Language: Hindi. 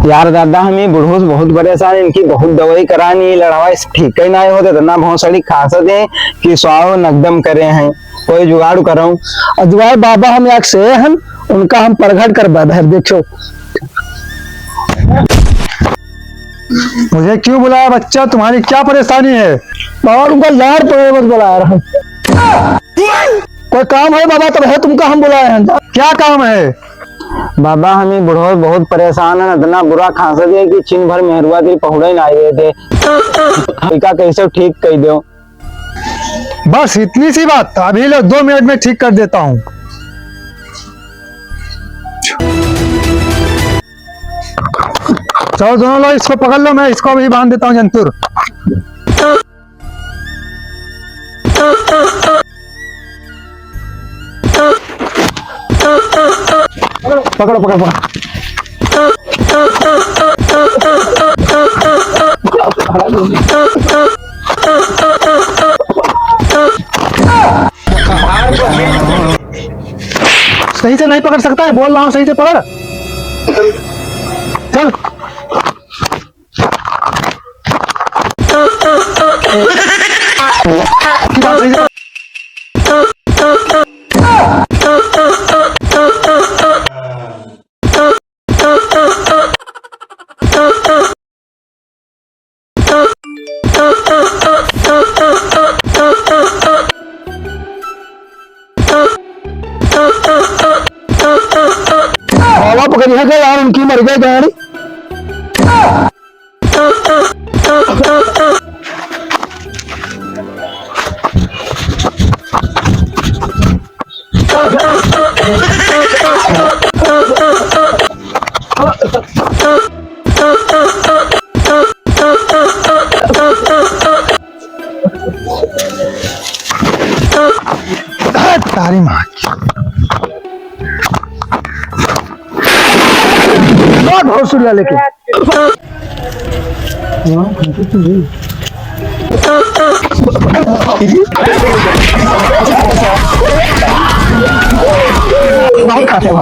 यार दादा हमें बुढ़ों से बहुत परेशान, इनकी बहुत दवाई करानी, लड़ावा ठीक ही ना होते तो ना भौसड़ी खासा दे कि स्वाव नकदम करे हैं, कोई जुगाड़ कराऊं। अजवाय बाबा हम एक से हैं, उनका हम प्रगट कर बैठे देखो। मुझे क्यों बुलाया बच्चा, तुम्हारी क्या परेशानी है? बाबा उनका लाड़ पड़े बस बुलाया रहा। कोई काम है बाबा तब है तुमका हम बुलाए हैं। क्या काम है? बाबा हमें बुढ़ो बहुत परेशान है, इतना बुरा खांसा दे कि चिन भर मेहरुआ दिल पहुड़े ना आए थे, इनका कैसे ठीक कर दो। बस इतनी सी बात, अभी लो 2 मिनट में ठीक कर देता हूँ। चलो दोनों लोग इसको पकड़ लो, मैं इसको भी बांध देता हूँ जंतुर। पकड़ो पकड़ो पकड़ो। सही से नहीं पकड़ सकता है, बोल रहा हूँ सही से पकड़। चल सही से। बाबा पकड़िए गए यार, उनकी मर गए गाड़ी। तारी माँ बहुत सुन लेके बहुत खाते हैं।